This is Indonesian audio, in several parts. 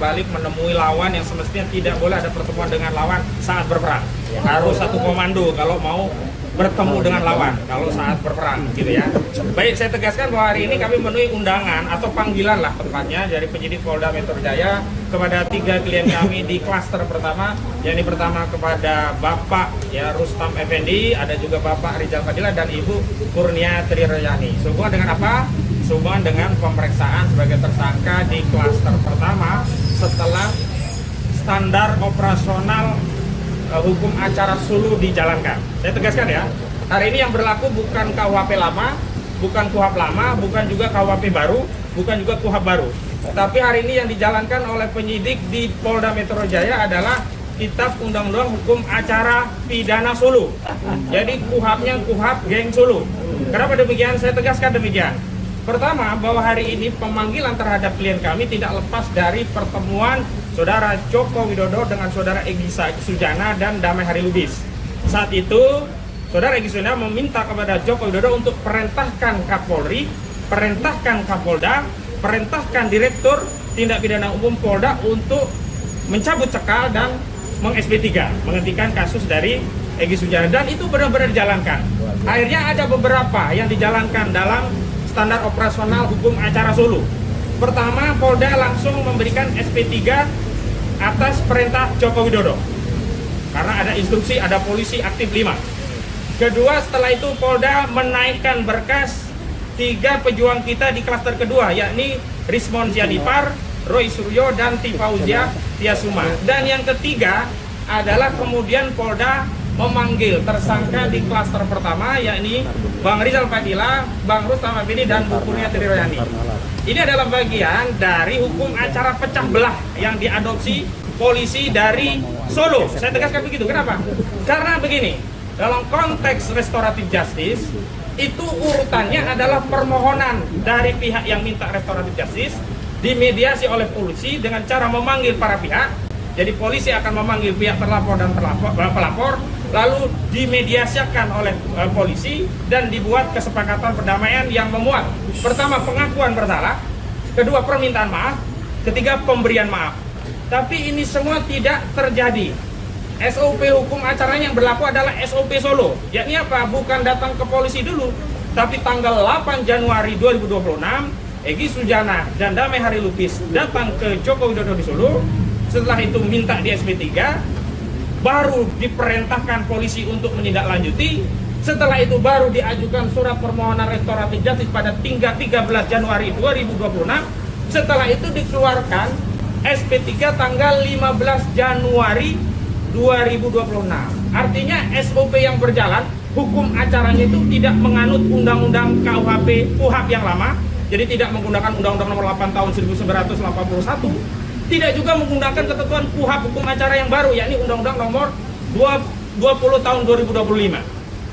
bolak-balik menemui lawan yang semestinya tidak boleh ada pertemuan dengan lawan saat berperang. Harus satu komando kalau mau bertemu dengan lawan kalau saat berperang gitu ya. Baik, saya tegaskan bahwa hari ini kami memenuhi undangan atau panggilan lah tepatnya dari penyidik Polda Metro Jaya kepada 3 klien kami di klaster pertama, yakni pertama kepada Bapak ya Rustam Effendi, ada juga Bapak Rizal Fadila dan Ibu Kurnia Triroyani. Sehubungan dengan apa? Sehubungan dengan pemeriksaan sebagai tersangka di klaster pertama setelah standar operasional hukum acara Sulu dijalankan. Saya tegaskan ya, hari ini yang berlaku bukan KUHP lama, bukan KUHP lama, bukan juga KUHP baru, bukan juga KUHP baru. Tapi hari ini yang dijalankan oleh penyidik di Polda Metro Jaya adalah Kitab Undang-Undang Hukum Acara Pidana Sulu. Jadi KUHP-nya KUHP Geng Sulu. Kenapa demikian? Saya tegaskan demikian. Pertama, bahwa hari ini pemanggilan terhadap klien kami tidak lepas dari pertemuan Saudara Joko Widodo dengan Saudara Egy Sujana dan Damai Hari Lubis. Saat itu, Saudara Egy Sujana meminta kepada Joko Widodo untuk perintahkan Kapolri, perintahkan Kapolda, perintahkan Direktur Tindak Pidana Umum Polda untuk mencabut cekal dan meng-SP3, menghentikan kasus dari Egy Sujana. Dan itu benar-benar dijalankan. Akhirnya ada beberapa yang dijalankan dalam standar operasional hukum acara Sulu. Pertama, Polda langsung memberikan SP3 atas perintah Joko Widodo. Karena ada instruksi, ada polisi aktif 5. Kedua, setelah itu Polda menaikkan berkas 3 pejuang kita di klaster kedua, yakni Rismon Sianipar, Roy Suryo, dan Tifauzia Tiasuma. Dan yang ketiga adalah kemudian Polda memanggil tersangka di klaster pertama, yakni Bang Rizal Fadila, Bang Rustam Effendi, dan Bu Kurnia Triroyani. Ini adalah bagian dari hukum acara pecah belah yang diadopsi polisi dari Solo. Saya tegaskan begitu. Kenapa? Karena begini, dalam konteks restoratif justice, itu urutannya adalah permohonan dari pihak yang minta restoratif justice, dimediasi oleh polisi dengan cara memanggil para pihak. Jadi polisi akan memanggil pihak terlapor dan pelapor, lalu dimediasikan oleh polisi dan dibuat kesepakatan perdamaian yang memuat pertama pengakuan bersalah, kedua permintaan maaf, ketiga pemberian maaf. Tapi ini semua tidak terjadi. SOP hukum acaranya yang berlaku adalah SOP Solo, yakni apa? Bukan datang ke polisi dulu, tapi tanggal 8 Januari 2026 Egy Sujana dan Damai Hari Lubis datang ke Joko Widodo di Solo. Setelah itu minta di SP3, baru diperintahkan polisi untuk menindaklanjuti. Setelah itu baru diajukan surat permohonan restoratif justice pada 13 Januari 2026. Setelah itu dikeluarkan SP3 tanggal 15 Januari 2026. Artinya SOP yang berjalan, hukum acaranya itu tidak menganut Undang-Undang KUHP yang lama. Jadi tidak menggunakan Undang-Undang Nomor 8 Tahun 1981. Tidak juga menggunakan ketentuan KUHP hukum acara yang baru, yakni Undang-Undang Nomor 20 Tahun 2025.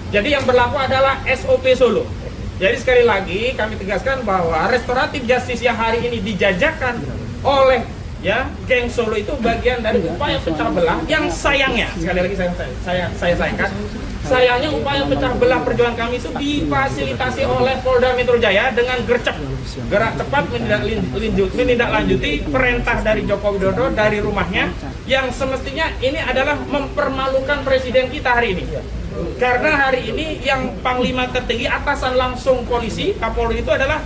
Jadi yang berlaku adalah SOP Solo. Jadi sekali lagi kami tegaskan bahwa restoratif justice yang hari ini dijajakan oleh ya geng Solo itu bagian dari upaya pecah belah yang sayangnya, sekali lagi saya sayangkan, sayangnya upaya pecah belah perjuangan kami itu difasilitasi oleh Polda Metro Jaya dengan gercep, gerak cepat menindaklanjuti perintah dari Joko Widodo dari rumahnya, yang semestinya ini adalah mempermalukan presiden kita hari ini. Karena hari ini yang panglima tertinggi atasan langsung polisi, Kapolri itu adalah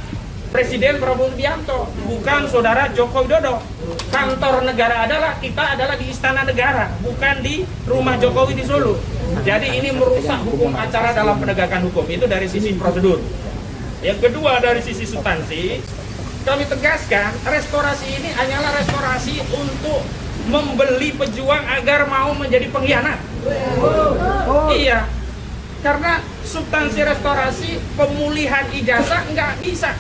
Presiden Prabowo Subianto, bukan saudara Joko Widodo. Kantor negara kita adalah di Istana Negara, bukan di rumah Jokowi di Solo. Jadi ini merusak hukum acara dalam penegakan hukum, itu dari sisi prosedur. Yang kedua, dari sisi substansi, kami tegaskan restorasi ini hanyalah restorasi untuk membeli pejuang agar mau menjadi pengkhianat. Iya, karena substansi restorasi pemulihan ijazah nggak bisa.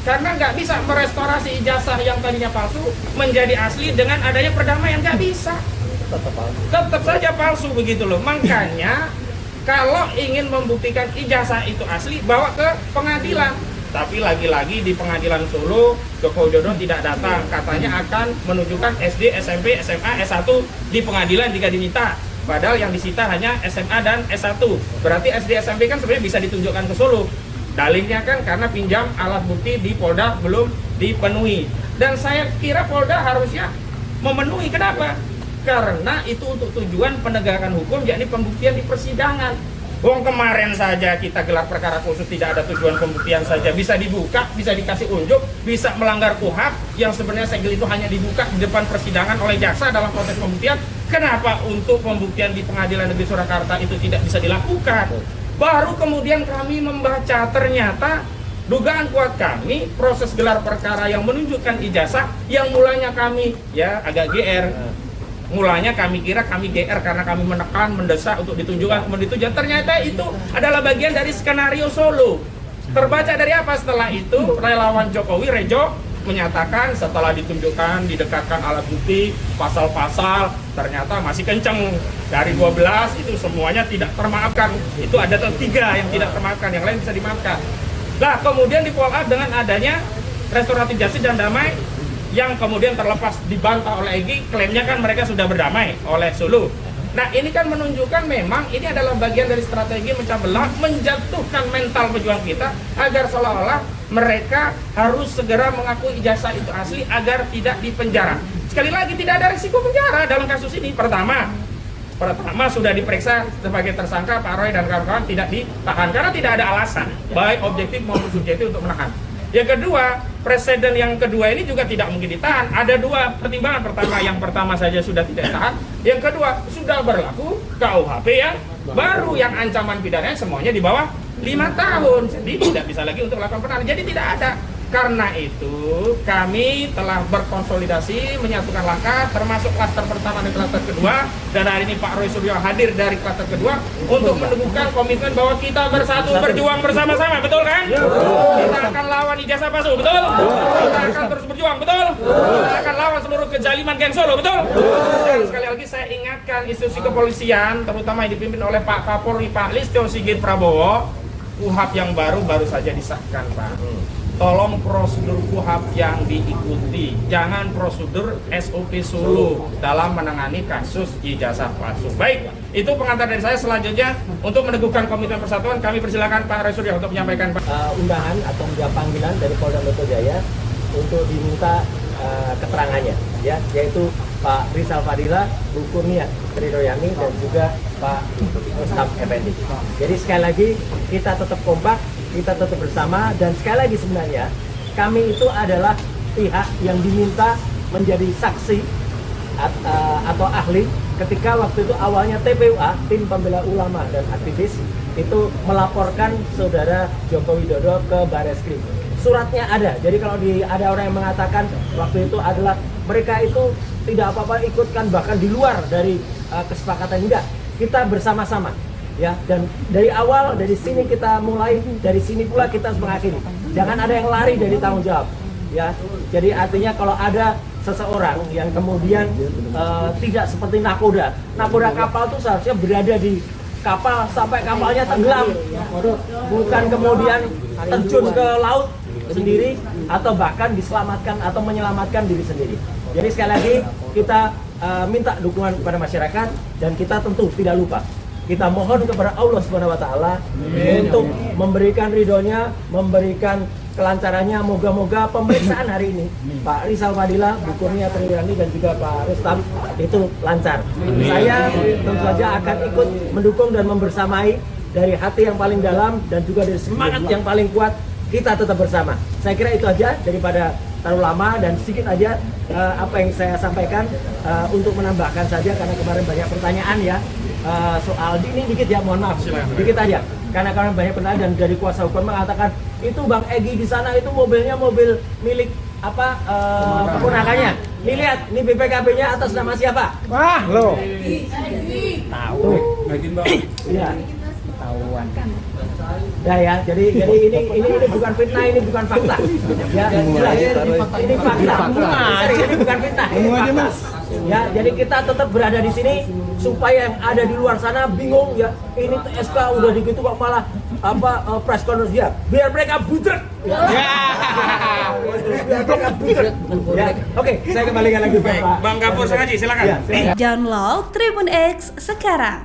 Karena nggak bisa merestorasi ijazah yang tadinya palsu menjadi asli dengan adanya perdamaian, nggak bisa. Tetap saja palsu begitu loh. Makanya kalau ingin membuktikan ijazah itu asli, bawa ke pengadilan. Tapi lagi-lagi di pengadilan Solo, Joko Widodo tidak datang. Katanya akan menunjukkan SD, SMP, SMA, S1 di pengadilan jika diminta. Padahal yang disita hanya SMA dan S1. Berarti SD, SMP kan sebenarnya bisa ditunjukkan ke Solo. Dalilnya kan karena pinjam alat bukti di Polda belum dipenuhi. Dan saya kira Polda harusnya memenuhi. Kenapa? Karena itu untuk tujuan penegakan hukum, yakni pembuktian di persidangan. Wong kemarin saja kita gelar perkara khusus tidak ada tujuan pembuktian saja, bisa dibuka, bisa dikasih unjuk, bisa melanggar KUHP yang sebenarnya segel itu hanya dibuka di depan persidangan oleh jaksa dalam proses pembuktian. Kenapa untuk pembuktian di Pengadilan Negeri Surakarta itu tidak bisa dilakukan? Baru kemudian kami membaca, ternyata dugaan kuat kami proses gelar perkara yang menunjukkan ijazah yang mulanya kami ya agak GR. Mulanya kami kira kami GR karena kami menekan, mendesak untuk ditunjukkan, ternyata itu adalah bagian dari skenario Solo. Terbaca dari apa setelah itu? Relawan Jokowi, Rejo, menyatakan setelah ditunjukkan, didekatkan alat bukti, pasal-pasal, ternyata masih kenceng. Dari 12 itu semuanya tidak termaafkan. Itu ada 3 yang tidak termaafkan, yang lain bisa dimaafkan. Nah, kemudian di follow up dengan adanya restoratif justice dan damai, yang kemudian terlepas dibantah oleh Egy, klaimnya kan mereka sudah berdamai oleh Sulu. Nah, ini kan menunjukkan memang ini adalah bagian dari strategi mencah belah, menjatuhkan mental pejuang kita agar seolah-olah mereka harus segera mengakui ijazah itu asli agar tidak dipenjara. Sekali lagi, tidak ada risiko penjara dalam kasus ini. Pertama sudah diperiksa sebagai tersangka, Pak Roy dan kawan-kawan tidak ditahan karena tidak ada alasan baik objektif maupun subjektif untuk menahan. Yang kedua, presiden yang kedua ini juga tidak mungkin ditahan. Ada 2 pertimbangan. Pertama, yang pertama saja sudah tidak ditahan. Yang kedua, sudah berlaku KUHP yang baru, yang ancaman pidananya semuanya di bawah 5 tahun. Jadi tidak bisa lagi untuk melakukan penahanan. Jadi tidak ada. Karena itu kami telah berkonsolidasi, menyatukan langkah, termasuk klaster pertama dan klaster kedua. Dan hari ini Pak Roy Suryo hadir dari klaster kedua untuk meneguhkan komitmen bahwa kita bersatu berjuang bersama-sama, betul kan? Kita akan lawan ijazah palsu, betul? Kita akan terus berjuang, betul? Kita akan lawan seluruh kezaliman geng Solo, betul? Dan sekali lagi saya ingatkan institusi kepolisian, terutama yang dipimpin oleh Pak Kapolri, Pak Listio Sigit Prabowo, KUHP yang baru saja disahkan, Pak. Tolong prosedur KUHP yang diikuti, jangan prosedur SOP Solo dalam menangani kasus ijazah palsu. Baik, itu pengantar dari saya. Selanjutnya untuk meneguhkan komitmen persatuan, kami persilakan Pak Roy Suryo untuk menyampaikan undangan atau panggilan dari Polda Metro Jaya untuk diminta keterangannya, ya, yaitu Pak Rizal Fadila, Bu Kurnia Tridoyani, dan juga Pak Rustam Effendi. Jadi sekali lagi kita tetap kompak, kita tetap bersama, dan sekali lagi sebenarnya kami itu adalah pihak yang diminta menjadi saksi atau ahli ketika waktu itu awalnya TPUA, Tim Pembela Ulama dan Aktivis, itu melaporkan Saudara Joko Widodo ke Barreskrim. Suratnya ada, jadi kalau ada orang yang mengatakan waktu itu adalah mereka itu tidak apa-apa ikutkan, bahkan di luar dari kesepakatan, enggak, kita bersama-sama. Ya, dan dari awal, dari sini kita mulai, dari sini pula kita harus mengakhiri. Jangan ada yang lari dari tanggung jawab. Ya, jadi artinya kalau ada seseorang yang kemudian tidak seperti nakoda kapal itu seharusnya berada di kapal sampai kapalnya tenggelam, bukan kemudian terjun ke laut sendiri atau bahkan diselamatkan atau menyelamatkan diri sendiri. Jadi sekali lagi kita minta dukungan kepada masyarakat, dan kita tentu tidak lupa, kita mohon kepada Allah Subhanahu wa taala untuk memberikan ridhonya, memberikan kelancarannya. Moga-moga pemeriksaan hari ini Pak Rizal Fadila, Bu Kurnia Tridoyani, dan juga Pak Rustam itu lancar. Saya tentu saja akan ikut mendukung dan membersamai dari hati yang paling dalam dan juga dari semangat yang paling kuat. Kita tetap bersama. Saya kira itu aja daripada terlalu lama, dan sedikit aja apa yang saya sampaikan untuk menambahkan saja, karena kemarin banyak pertanyaan ya. Soal ini dikit ya, mohon maaf, dikit aja, karena banyak pertanyaan, dan dari kuasa hukum mengatakan itu Bang Egy di sana itu mobilnya mobil milik apa keponakannya. Nih lihat, ini BPKB-nya atas nama siapa? Wah, lo Tahu. Iya. tahuan. Nah ya, jadi ini bukan fitnah, ini bukan fakta. Ya, jelas. Ini fakta. Serius, ini bukan fitnah, ini fakta. Ya, jadi kita tetap berada di sini supaya yang ada di luar sana bingung ya. Ini SK udah digitu kok malah press conference dia. Biar mereka budrek. Ya. Biar mereka budrek. Ya. Oke, saya kembalikan lagi Pak. Bang Gafur Sengaji, silakan. Ya, Download Tribun X sekarang.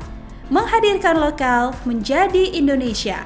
Menghadirkan lokal menjadi Indonesia.